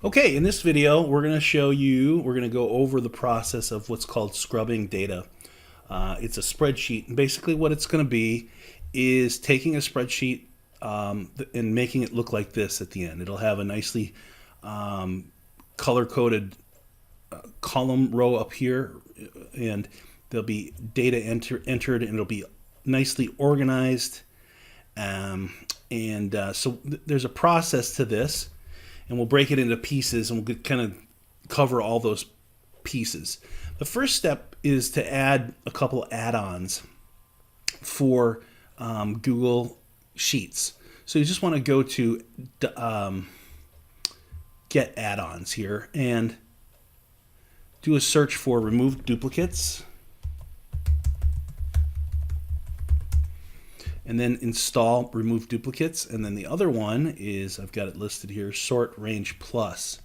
Okay, in this video, we're going to go over the process of what's called scrubbing data. It's a spreadsheet, and basically what it's going to be is taking a spreadsheet and making it look like this at the end. It'll have a nicely color-coded column row up here, and there'll be data entered, and it'll be nicely organized. So there's a process to this, and we'll break it into pieces, and we'll kind of cover all those pieces. The first step is to add a couple add-ons for Google Sheets. So you just want to go to Get Add-ons here and do a search for Remove Duplicates, and then install Remove Duplicates. And then the other one is, I've got it listed here, Sort Range Plus.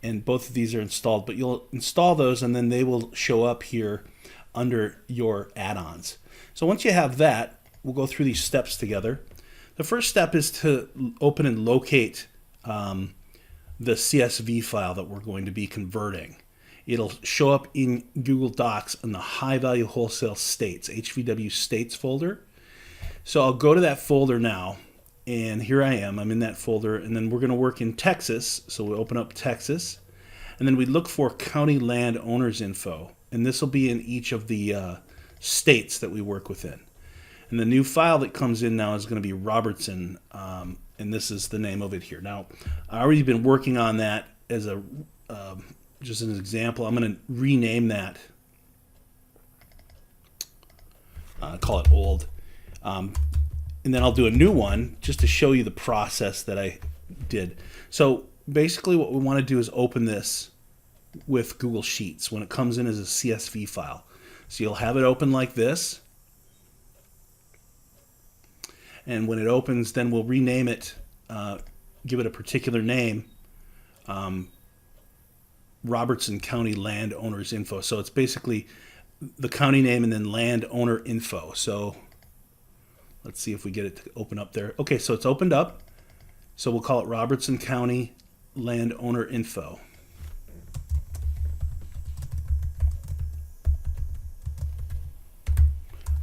And both of these are installed, but you'll install those and then they will show up here under your add-ons. So once you have that, we'll go through these steps together. The first step is to open and locate the CSV file that we're going to be converting. It'll show up in Google Docs in the High Value Wholesale States, HVW States folder. So I'll go to that folder now, and here I am. I'm in that folder, and then we're going to work in Texas. So we open up Texas, and then we look for County Landowners info, and this will be in each of the states that we work within. And the new file that comes in now is going to be Robertson, and this is the name of it here. Now, I've already been working on that as a just an example. I'm going to rename that, call it old, and then I'll do a new one just to show you the process that I did. So basically what we want to do is open this with Google Sheets when it comes in as a CSV file. So you'll have it open like this. And when it opens, then we'll rename it, give it a particular name, Robertson County Landowners Info. So it's basically the county name and then landowner info. So let's see if we get it to open up there. Okay, so it's opened up. So we'll call it Robertson County Landowner Info.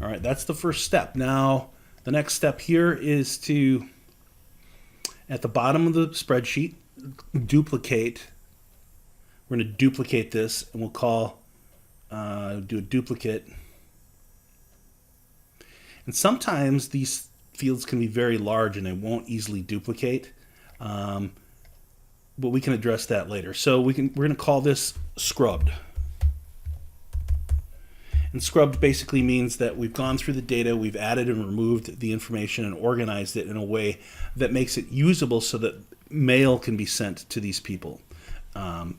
All right, that's the first step. Now, the next step here is to, at the bottom of the spreadsheet, duplicate. We're going to duplicate this, and we'll do a duplicate. And sometimes these fields can be very large and they won't easily duplicate, but we can address that later. So we're going to call this scrubbed. And scrubbed basically means that we've gone through the data, we've added and removed the information and organized it in a way that makes it usable so that mail can be sent to these people.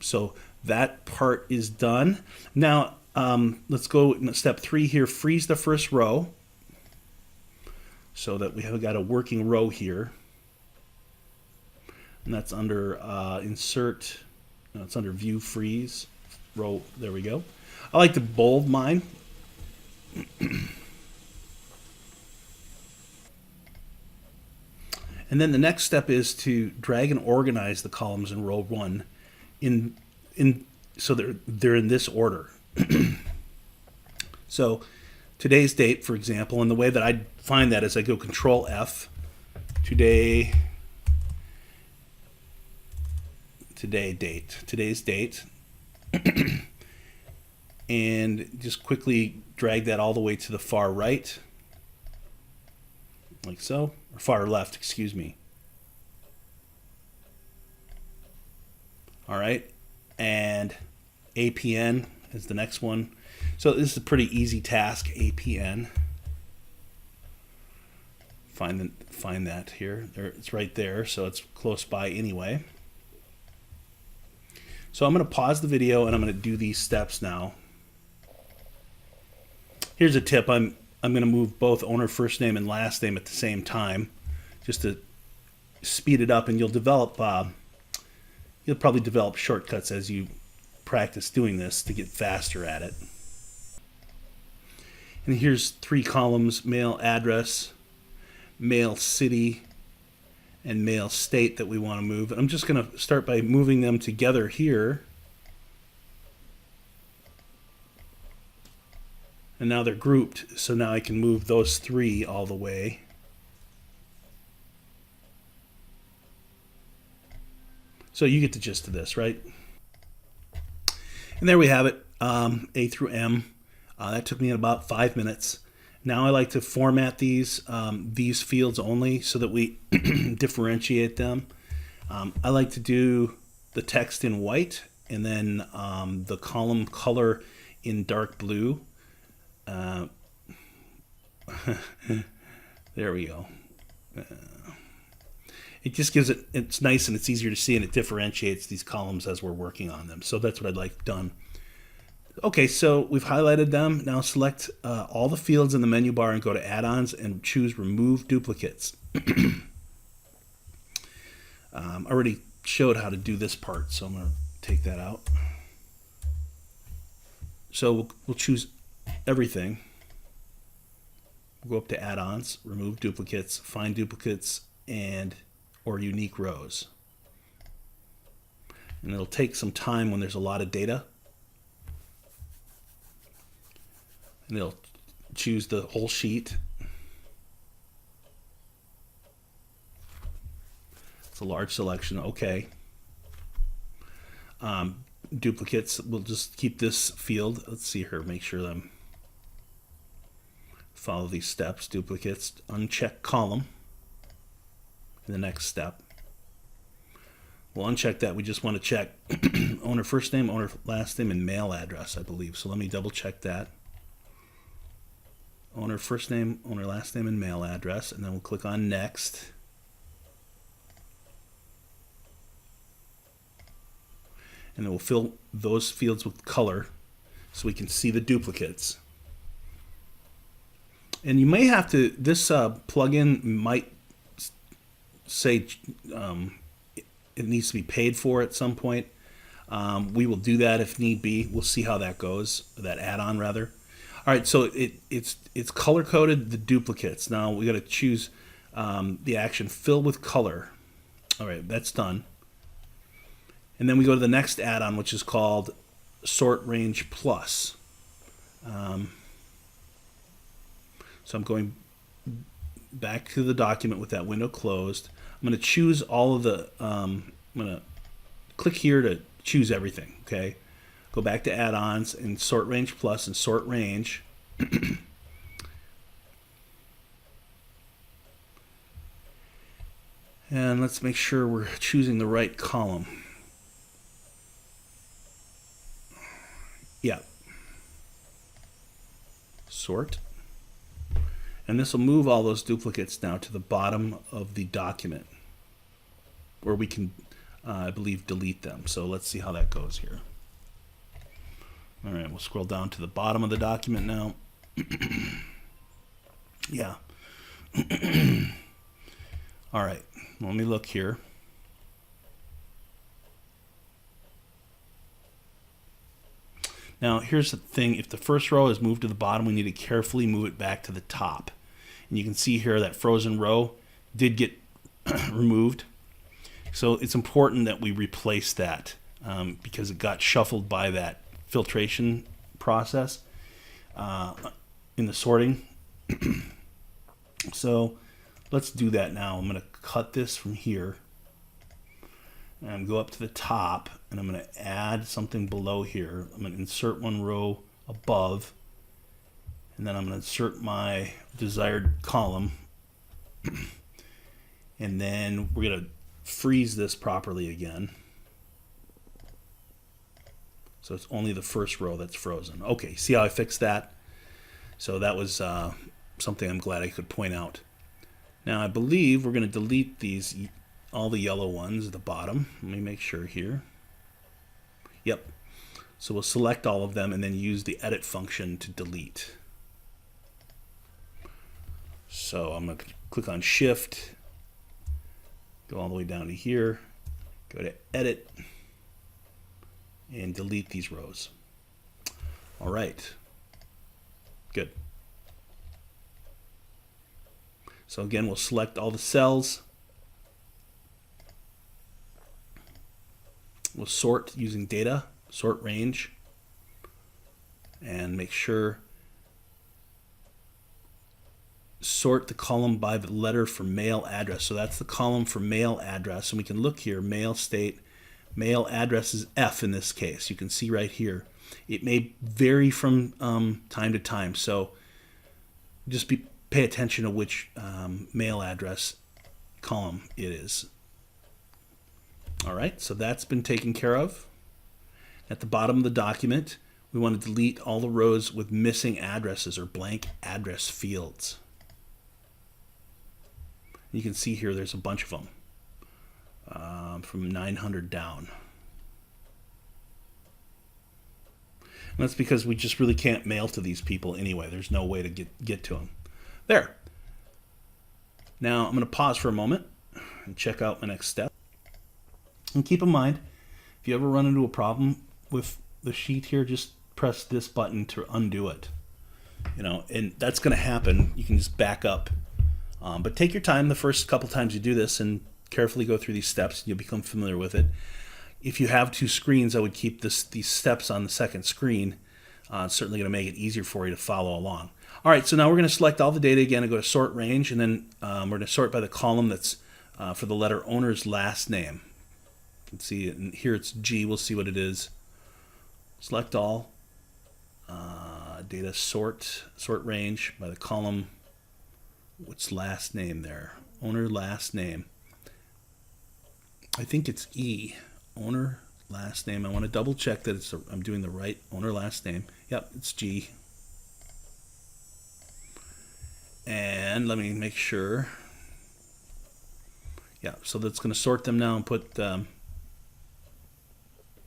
So that part is done. Now let's go step 3 here, freeze the first row so that we have got a working row here. And that's under insert, no, it's under view freeze row, there we go. I like to bold mine. And then the next step is to drag and organize the columns in row 1 so they're in this order. So today's date, for example, and the way that I find that is I go Control F, today's date, and just quickly drag that all the way to the far right, like so, or far left, excuse me. All right, and APN is the next one. So this is a pretty easy task, APN. Find that here. There, it's right there, so it's close by anyway. So I'm going to pause the video and I'm going to do these steps now. Here's a tip. I'm going to move both owner first name and last name at the same time, just to speed it up, and you'll probably develop shortcuts as you practice doing this to get faster at it. And here's 3 columns: mail address, mail city, and mail state that we want to move. And I'm just going to start by moving them together here. And now they're grouped, so now I can move those 3 all the way. So you get the gist of this, right? And there we have it, A through M. That took me about 5 minutes. Now I like to format these fields only so that we differentiate them. I like to do the text in white and then the column color in dark blue. There we go. It just gives it's nice and it's easier to see, and it differentiates these columns as we're working on them. So that's what I'd like done. Okay, so we've highlighted them. Now select all the fields in the menu bar and go to add-ons and choose remove duplicates. I already showed how to do this part, so I'm going to take that out. So we'll choose everything. We'll go up to add-ons, remove duplicates, find duplicates, and or unique rows. And it'll take some time when there's a lot of data. And it'll choose the whole sheet. It's a large selection. Okay. Duplicates, we'll just keep this field. Let's see here, make sure them follow these steps. Duplicates, uncheck column. The next step. We'll uncheck that. We just want to check owner first name, owner last name, and mail address, I believe. So let me double check that. Owner first name, owner last name, and mail address. And then we'll click on next. And then we'll fill those fields with color so we can see the duplicates. And you may have to, this plugin might say it needs to be paid for at some point. We will do that if need be. We'll see how that goes, that add-on rather. All right, so it's color-coded the duplicates. Now we got to choose the action fill with color. All right, that's done. And then we go to the next add-on, which is called Sort Range Plus. So I'm going back to the document with that window closed. I'm going to choose all of the, I'm going to click here to choose everything, okay? Go back to add-ons and Sort Range Plus and Sort Range. And let's make sure we're choosing the right column. Yeah. Sort. And this will move all those duplicates now to the bottom of the document where we can, I believe, delete them. So let's see how that goes here. All right, we'll scroll down to the bottom of the document now. Yeah. All right, let me look here. Now, here's the thing. If the first row is moved to the bottom, we need to carefully move it back to the top. And you can see here that frozen row did get removed. So it's important that we replace that because it got shuffled by that filtration process in the sorting. So let's do that now. I'm going to cut this from here and go up to the top, and I'm going to add something below here. I'm going to insert one row above, and then I'm going to insert my desired column, and then we're going to freeze this properly again. So it's only the first row that's frozen. Okay, see how I fixed that? So that was something I'm glad I could point out. Now I believe we're going to delete these, all the yellow ones at the bottom. Let me make sure here. Yep. So we'll select all of them and then use the edit function to delete. So I'm going to click on Shift, go all the way down to here, go to Edit, and delete these rows. All right. Good. So again, we'll select all the cells. We'll sort using data, sort range, and make sure sort the column by the letter for mail address. So that's the column for mail address, and we can look here, mail state, mail address is F in this case. You can see right here. It may vary from time to time, so just pay attention to which mail address column it is. All right, so that's been taken care of. At the bottom of the document, we want to delete all the rows with missing addresses or blank address fields. You can see here there's a bunch of them from 900 down. And that's because we just really can't mail to these people anyway. There's no way to get to them. There. Now I'm going to pause for a moment and check out my next step. And keep in mind, if you ever run into a problem with the sheet here, just press this button to undo it. And that's going to happen. You can just back up. But take your time the first couple times you do this and carefully go through these steps, and you'll become familiar with it. If you have two screens, I would keep these steps on the second screen. It's certainly going to make it easier for you to follow along. All right, so now we're going to select all the data again and go to sort range, and then we're going to sort by the column that's for the letter owner's last name. You can see it, and here it's G. We'll see what it is. Select all. Data sort range by the column. What's last name there? Owner last name. I think it's E. Owner last name. I want to double check that I'm doing the right owner last name. Yep, it's G. And let me make sure. Yeah, so that's going to sort them now and put a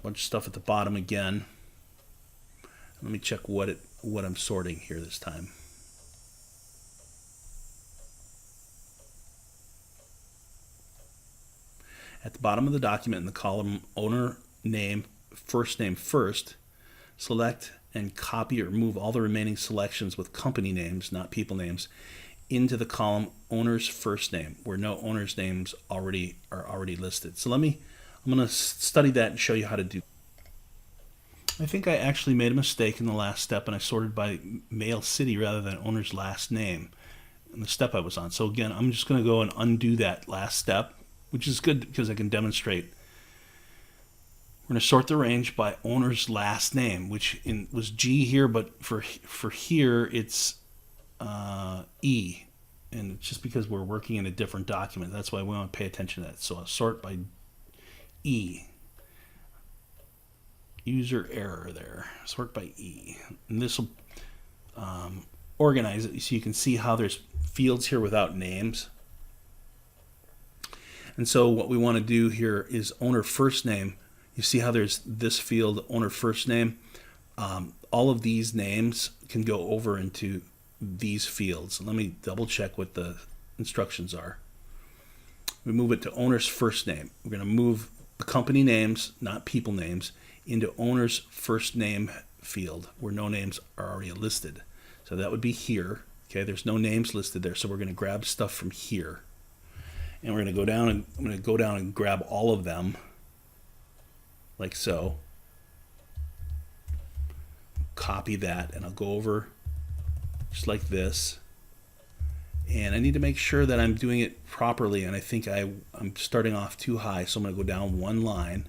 bunch of stuff at the bottom again. Let me check what I'm sorting here this time. At the bottom of the document in the column owner name first, select and copy or move all the remaining selections with company names, not people names, into the column owner's first name, where no owner's names are already listed. So I'm going to study that and show you how to do. I think I actually made a mistake in the last step, and I sorted by mail city rather than owner's last name in the step I was on. So again, I'm just going to go and undo that last step, which is good because I can demonstrate. We're going to sort the range by owner's last name, which was G here, but for here it's E. And it's just because we're working in a different document. That's why we want to pay attention to that. So I'll sort by E. User error there. Sort by E. And this will organize it so you can see how there's fields here without names. And so what we want to do here is owner first name. You see how there's this field, owner first name. All of these names can go over into these fields. Let me double check what the instructions are. We move it to owner's first name. We're going to move the company names, not people names, into owner's first name field where no names are already listed. So that would be here. Okay, there's no names listed there, so we're going to grab stuff from here. And we're going to go down and I'm going to go down and grab all of them like so. Copy that, and I'll go over just like this. And I need to make sure that I'm doing it properly, and I think I'm starting off too high, so I'm going to go down one line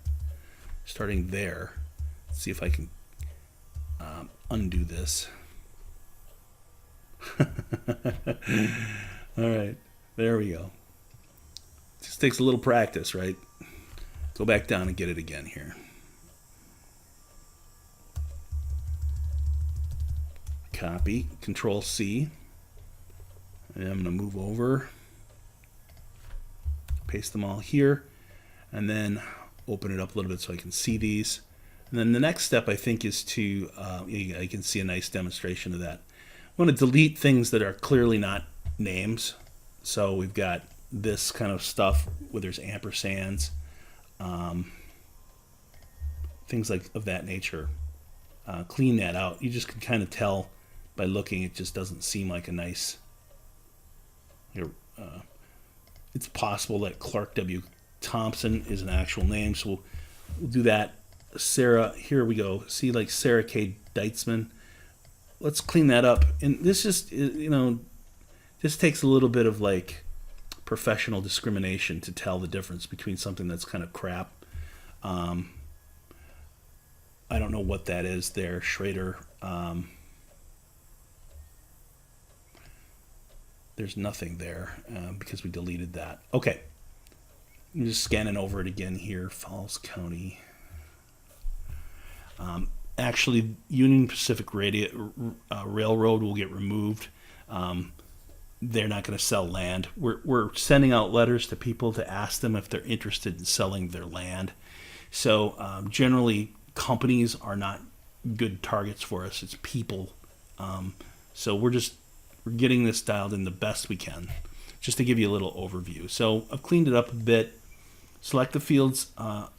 starting there. Let's see if I can undo this. All right, there we go. Just takes a little practice, right? Go back down and get it again here. Copy, Control C. And I'm going to move over, paste them all here, and then open it up a little bit so I can see these. And then the next step, I think, is to, you can see a nice demonstration of that. I want to delete things that are clearly not names. So we've got this kind of stuff where there's ampersands, things like of that nature. Clean that out. You just can kind of tell by looking, it just doesn't seem like a nice Here, it's possible that Clark W. Thompson is an actual name, so we'll do that. Sarah, here we go. See, like Sarah K. Deitzman. Let's clean that up. And this just, this takes a little bit of like professional discrimination to tell the difference between something that's kind of crap. I don't know what that is there, Schrader. There's nothing there because we deleted that. Okay. I'm just scanning over it again here. Falls County. Actually, Union Pacific Railroad will get removed. They're not going to sell land. We're sending out letters to people to ask them if they're interested in selling their land. So generally, companies are not good targets for us. It's people. So we're getting this dialed in the best we can, just to give you a little overview. So I've cleaned it up a bit. Select the fields,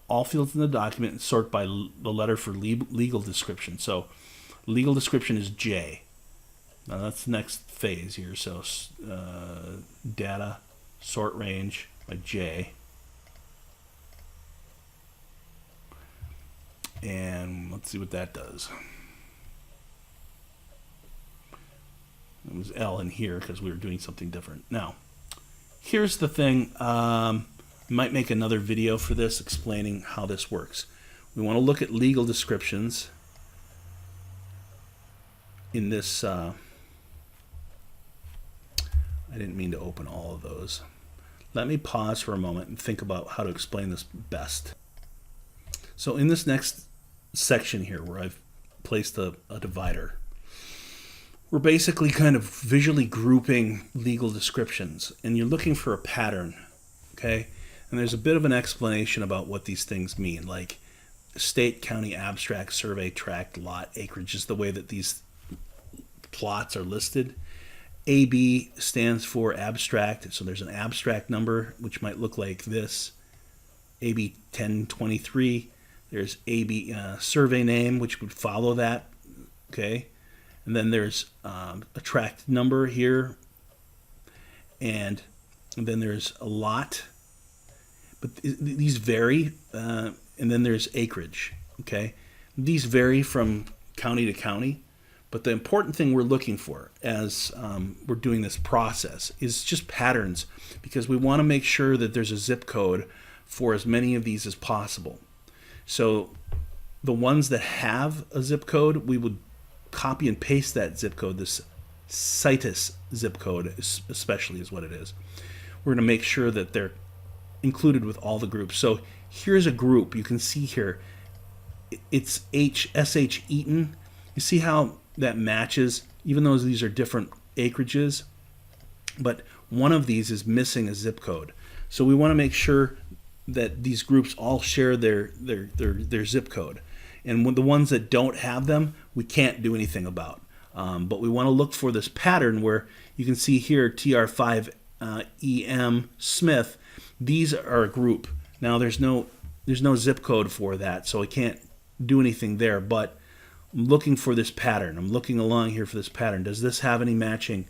all fields in the document, and sort by the letter for legal description. So legal description is J. Now that's the next phase here. So data, sort range by J. And let's see what that does. It was L in here because we were doing something different. Now, here's the thing. I might make another video for this explaining how this works. We want to look at legal descriptions in this. I didn't mean to open all of those. Let me pause for a moment and think about how to explain this best. So in this next section here where I've placed a divider, we're basically kind of visually grouping legal descriptions, and you're looking for a pattern, okay? And there's a bit of an explanation about what these things mean, like state, county, abstract, survey, tract, lot, acreage is the way that these plots are listed. AB stands for abstract, so there's an abstract number, which might look like this, AB 1023. There's AB survey name, which would follow that, okay? And then there's a tract number here, and then there's a lot, but these vary, and then there's acreage, okay? These vary from county to county, but the important thing we're looking for as we're doing this process is just patterns, because we want to make sure that there's a zip code for as many of these as possible. So the ones that have a zip code, we would copy and paste that zip code. This CITES zip code especially is what it is. We're going to make sure that they're included with all the groups. So here's a group. You can see here it's SH Eaton. You see how that matches, even though these are different acreages, but one of these is missing a zip code. So we want to make sure that these groups all share their zip code. And the ones that don't have them, we can't do anything about. But we want to look for this pattern where you can see here TR5EM Smith. These are a group. Now there's no zip code for that, so I can't do anything there. But I'm looking for this pattern. I'm looking along here for this pattern. Does this have any matching?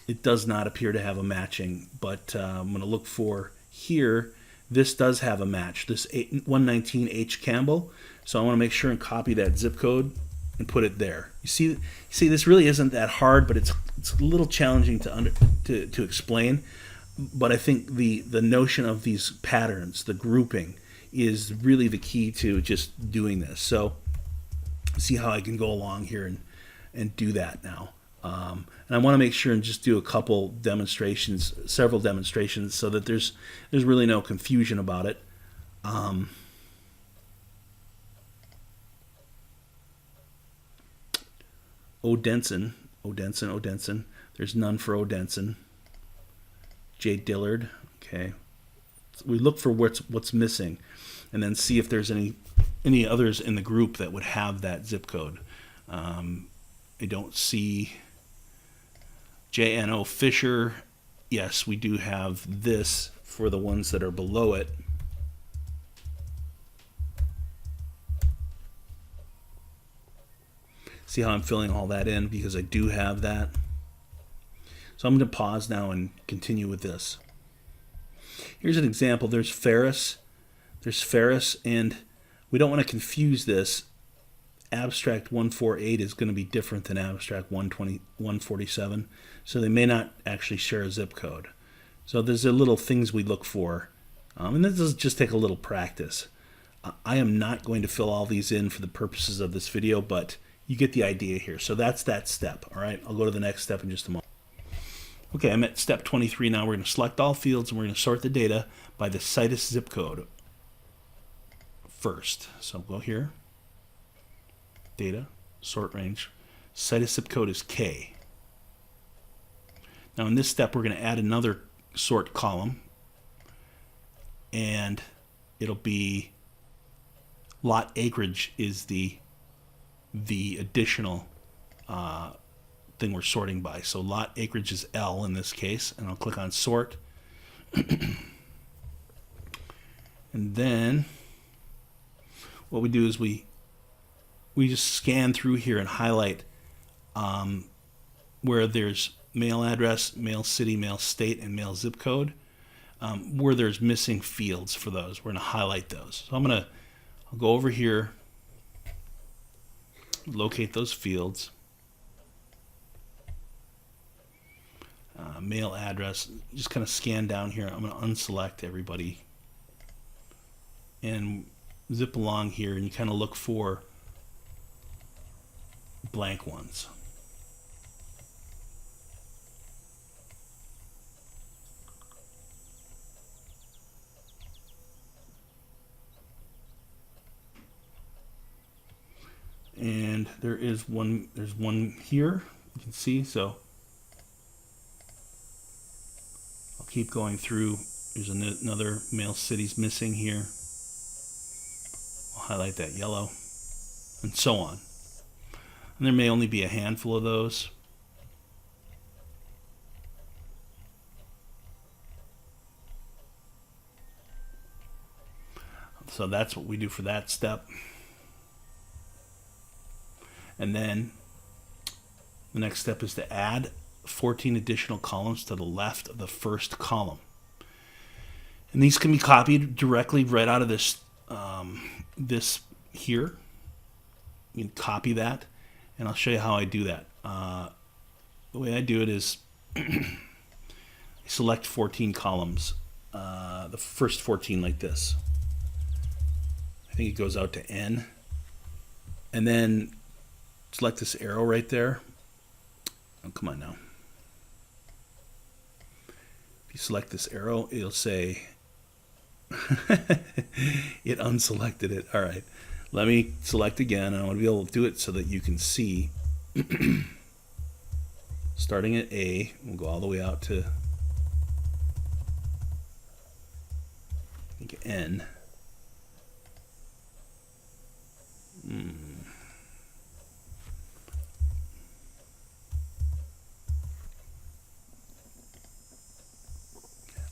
It does not appear to have a matching, but I'm going to look for here. This does have a match, this 119H Campbell. So I want to make sure and copy that zip code and put it there. You see, this really isn't that hard, but it's a little challenging to explain. But I think the notion of these patterns, the grouping, is really the key to just doing this. So see how I can go along here and do that now. And I want to make sure and just do a couple demonstrations, several demonstrations, so that there's really no confusion about it. Odenson. There's none for Odenson. J. Dillard. Okay. We look for what's missing, and then see if there's any others in the group that would have that zip code. I don't see J.N.O. Fisher. Yes, we do have this for the ones that are below it. See how I'm filling all that in because I do have that. So I'm going to pause now and continue with this. Here's an example. There's Ferris, and we don't want to confuse this. Abstract 148 is going to be different than abstract 147, so they may not actually share a zip code. So there's a little things we look for, and this does just take a little practice. I am not going to fill all these in for the purposes of this video, but you get the idea here. So that's that step. All right, I'll go to the next step in just a moment. Okay, I'm at step 23 now. We're going to select all fields, and we're going to sort the data by the situs zip code first. So go here, data, sort range. Situs zip code is K. Now in this step, we're going to add another sort column, and it'll be lot acreage is the additional thing we're sorting by. So lot acreage is L in this case, and I'll click on sort. And then what we do is we just scan through here and highlight where there's mail address, mail city, mail state, and mail zip code. Where there's missing fields for those, we're going to highlight those. So I'll go over here, locate those fields. Mail address, just kind of scan down here. I'm going to unselect everybody and zip along here, and you kind of look for blank ones. And there's one here, you can see. So I'll keep going through. There's another mail cities missing here. I'll highlight that yellow, and so on. And there may only be a handful of those. So that's what we do for that step. And then the next step is to add 14 additional columns to the left of the first column. And these can be copied directly right out of this this here. You can copy that, and I'll show you how I do that. The way I do it is I select 14 columns, the first 14 like this. I think it goes out to N. And then select this arrow right there. Oh, come on now. If you select this arrow, it'll say it unselected it. All right. Let me select again, and I want to be able to do it so that you can see. Starting at A, we'll go all the way out to I think N.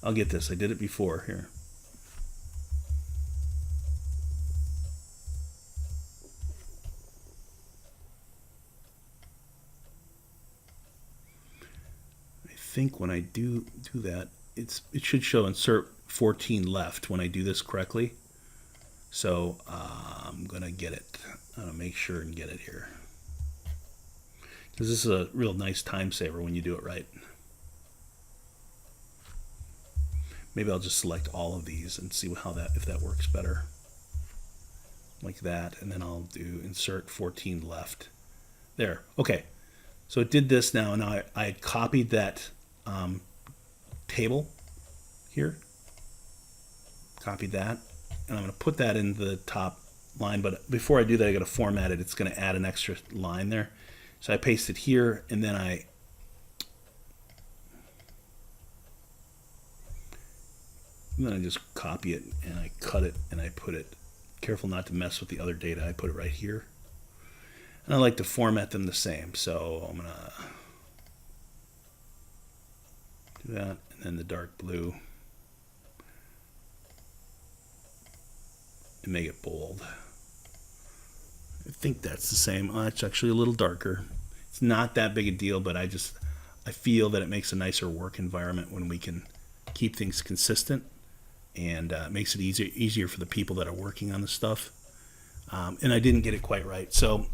I'll get this. I did it before here. I think when I do that, it should show insert 14 left when I do this correctly. So I'm gonna get it. I'm gonna make sure and get it here, because this is a real nice time saver when you do it right. Maybe I'll just select all of these and see if that works better. Like that, and then I'll do insert 14 left. There. Okay. So it did this now. Now I had copied that table here. Copied that, and I'm going to put that in the top line. But before I do that, I got to format it. It's going to add an extra line there. So I paste it here, and then I just copy it, and I cut it, and I put it. Careful not to mess with the other data. I put it right here. And I like to format them the same. So I'm going to do that, and then the dark blue, and make it bold. I think that's the same. Oh, it's actually a little darker. It's not that big a deal, but I feel that it makes a nicer work environment when we can keep things consistent, and it makes it easier for the people that are working on the stuff. And I didn't get it quite right, so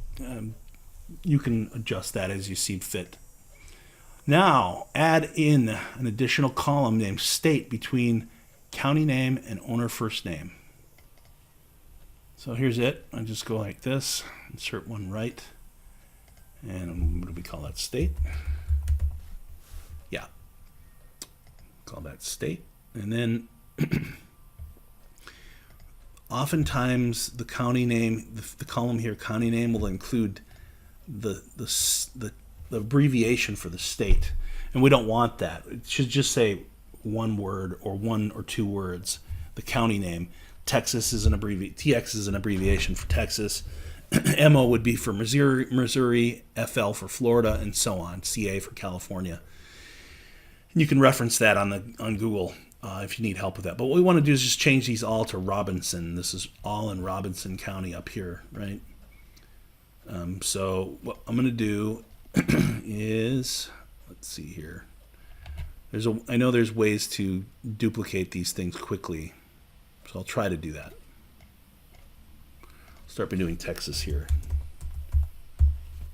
you can adjust that as you see fit. Now, add in an additional column named state between county name and owner first name. So here's it. I just go like this, insert one right, and what do we call that? State. Yeah, call that state. And then oftentimes the county name, the column here, county name, will include the abbreviation for the state, and we don't want that. It should just say one word or one or two words. The county name. Texas is an TX is an abbreviation for Texas. MO would be for Missouri, FL for Florida, and so on. CA for California. And you can reference that on Google if you need help with that. But what we want to do is just change these all to Robinson. This is all in Robinson County up here, right? So what I'm going to do is, let's see here. I know there's ways to duplicate these things quickly, so I'll try to do that. Start by doing Texas here.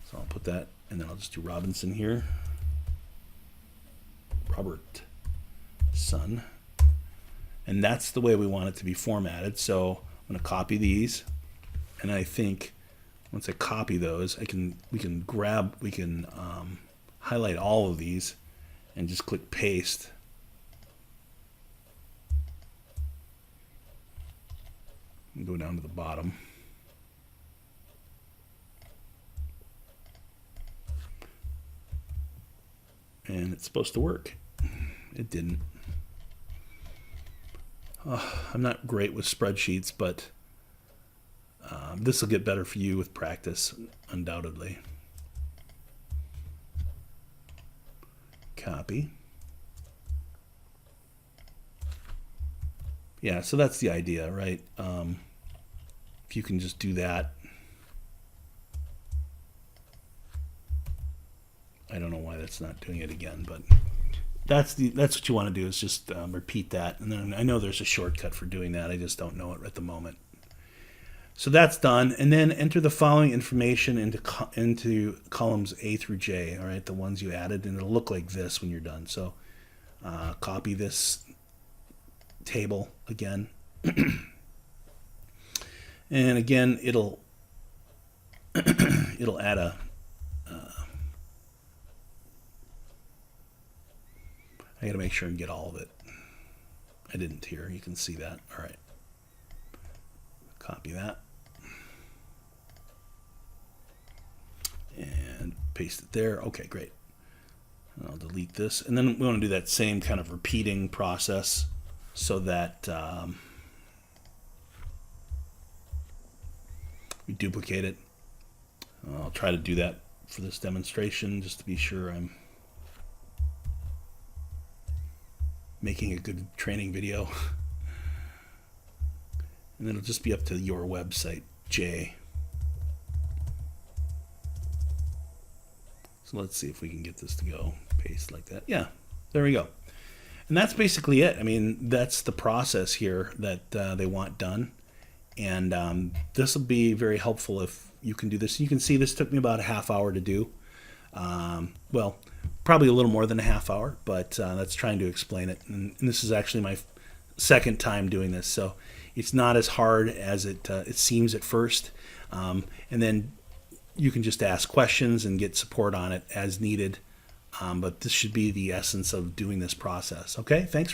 So I'll put that, and then I'll just do Robinson here. Robert Son. And that's the way we want it to be formatted. So I'm going to copy these, and I think once I copy those, we can highlight all of these and just click paste. And go down to the bottom. And it's supposed to work. It didn't. I'm not great with spreadsheets, but this will get better for you with practice, undoubtedly. Copy. Yeah, so that's the idea, right? If you can just do that. I don't know why that's not doing it again, but that's what you want to do, is just repeat that. And then I know there's a shortcut for doing that. I just don't know it at the moment. So that's done. And then enter the following information into columns A through J, all right, the ones you added, and it'll look like this when you're done. So copy this table again. And again, it'll add a I gotta make sure and get all of it. I didn't here. You can see that. All right. Copy that. And paste it there. Okay, great. And I'll delete this. And then we want to do that same kind of repeating process so that we duplicate it. I'll try to do that for this demonstration just to be sure I'm making a good training video. And then it'll just be up to your website, J. So let's see if we can get this to go. Paste like that. Yeah, there we go. And that's basically it. I mean, that's the process here that they want done. And this will be very helpful if you can do this. You can see this took me about a half hour to do. Well, probably a little more than a half hour, but that's trying to explain it. And this is actually my second time doing this, so it's not as hard as it seems at first. And then you can just ask questions and get support on it as needed. But this should be the essence of doing this process. Okay, thanks.